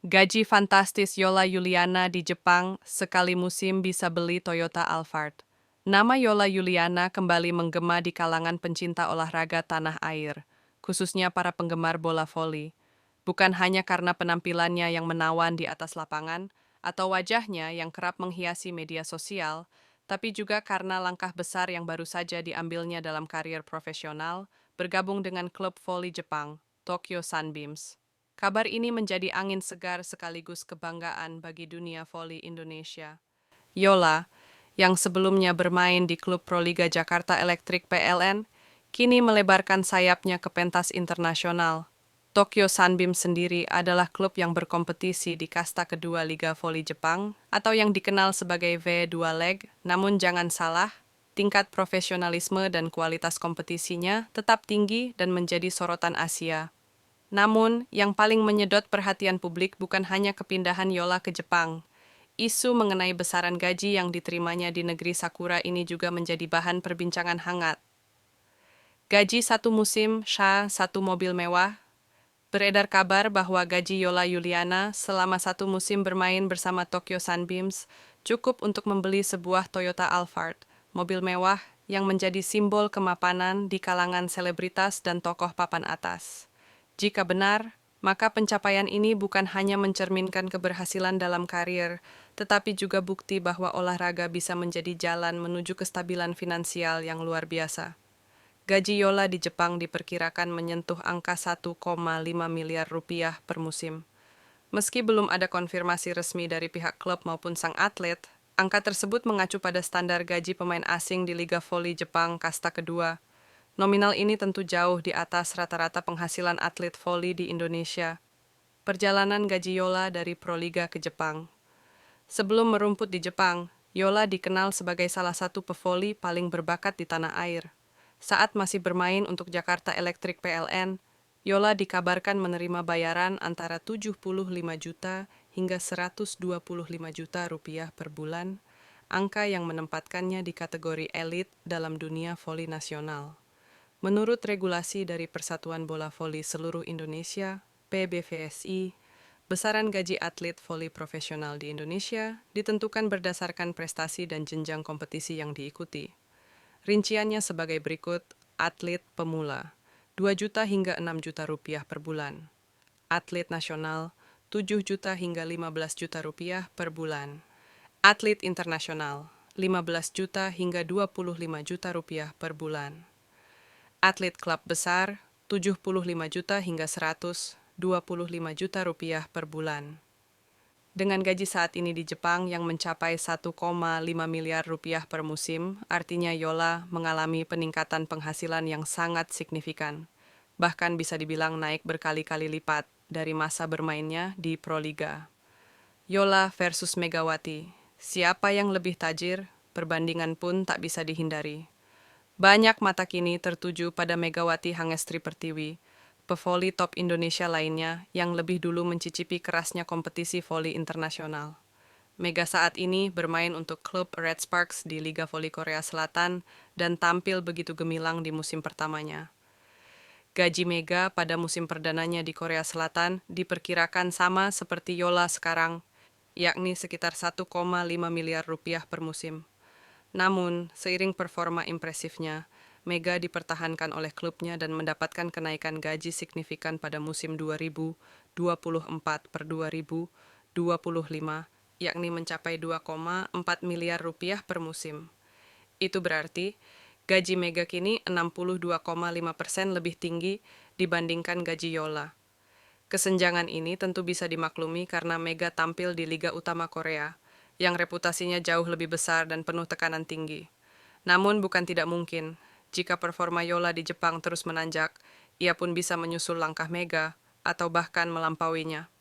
Gaji fantastis Yola Yuliana di Jepang, sekali musim bisa beli Toyota Alphard. Nama Yola Yuliana kembali menggema di kalangan pencinta olahraga tanah air, khususnya para penggemar bola voli. Bukan hanya karena penampilannya yang menawan di atas lapangan, atau wajahnya yang kerap menghiasi media sosial, tapi juga karena langkah besar yang baru saja diambilnya dalam karier profesional, bergabung dengan klub voli Jepang, Tokyo Sunbeams. Kabar ini menjadi angin segar sekaligus kebanggaan bagi dunia voli Indonesia. Yola, yang sebelumnya bermain di klub Proliga Jakarta Electric PLN, kini melebarkan sayapnya ke pentas internasional. Tokyo Sunbeam sendiri adalah klub yang berkompetisi di kasta kedua Liga Voli Jepang, atau yang dikenal sebagai V2 Leg, namun jangan salah, tingkat profesionalisme dan kualitas kompetisinya tetap tinggi dan menjadi sorotan Asia. Namun, yang paling menyedot perhatian publik bukan hanya kepindahan Yola ke Jepang. Isu mengenai besaran gaji yang diterimanya di negeri Sakura ini juga menjadi bahan perbincangan hangat. Gaji satu musim, satu mobil mewah. Beredar kabar bahwa gaji Yola Yuliana selama satu musim bermain bersama Tokyo Sunbeams cukup untuk membeli sebuah Toyota Alphard, mobil mewah yang menjadi simbol kemapanan di kalangan selebritas dan tokoh papan atas. Jika benar, maka pencapaian ini bukan hanya mencerminkan keberhasilan dalam karir, tetapi juga bukti bahwa olahraga bisa menjadi jalan menuju kestabilan finansial yang luar biasa. Gaji Yola di Jepang diperkirakan menyentuh angka 1,5 miliar rupiah per musim. Meski belum ada konfirmasi resmi dari pihak klub maupun sang atlet, angka tersebut mengacu pada standar gaji pemain asing di Liga Voli Jepang kasta kedua. Nominal ini tentu jauh di atas rata-rata penghasilan atlet voli di Indonesia. Perjalanan gaji Yola dari Proliga ke Jepang. Sebelum merumput di Jepang, Yola dikenal sebagai salah satu pevoli paling berbakat di tanah air. Saat masih bermain untuk Jakarta Electric PLN, Yola dikabarkan menerima bayaran antara 75 juta hingga 125 juta rupiah per bulan, angka yang menempatkannya di kategori elit dalam dunia voli nasional. Menurut regulasi dari Persatuan Bola Voli Seluruh Indonesia, PBVSI, besaran gaji atlet voli profesional di Indonesia ditentukan berdasarkan prestasi dan jenjang kompetisi yang diikuti. Rinciannya sebagai berikut: atlet pemula, 2 juta hingga 6 juta rupiah per bulan. Atlet nasional, 7 juta hingga 15 juta rupiah per bulan. Atlet internasional, 15 juta hingga 25 juta rupiah per bulan. Atlet klub besar, 75 juta hingga 125 juta rupiah per bulan. Dengan gaji saat ini di Jepang yang mencapai 1,5 miliar rupiah per musim, artinya Yola mengalami peningkatan penghasilan yang sangat signifikan. Bahkan bisa dibilang naik berkali-kali lipat dari masa bermainnya di Proliga. Yola versus Megawati. Siapa yang lebih tajir? Perbandingan pun tak bisa dihindari. Banyak mata kini tertuju pada Megawati Hangestri Pertiwi, pevoli top Indonesia lainnya yang lebih dulu mencicipi kerasnya kompetisi voli internasional. Mega saat ini bermain untuk klub Red Sparks di Liga Voli Korea Selatan dan tampil begitu gemilang di musim pertamanya. Gaji Mega pada musim perdananya di Korea Selatan diperkirakan sama seperti Yola sekarang, yakni sekitar 1,5 miliar rupiah per musim. Namun, seiring performa impresifnya, Mega dipertahankan oleh klubnya dan mendapatkan kenaikan gaji signifikan pada musim 2024 per 2025, yakni mencapai 2,4 miliar rupiah per musim. Itu berarti, gaji Mega kini 62,5% lebih tinggi dibandingkan gaji Yola. Kesenjangan ini tentu bisa dimaklumi karena Mega tampil di Liga Utama Korea, yang reputasinya jauh lebih besar dan penuh tekanan tinggi. Namun bukan tidak mungkin, jika performa Yola di Jepang terus menanjak, ia pun bisa menyusul langkah Mega atau bahkan melampauinya.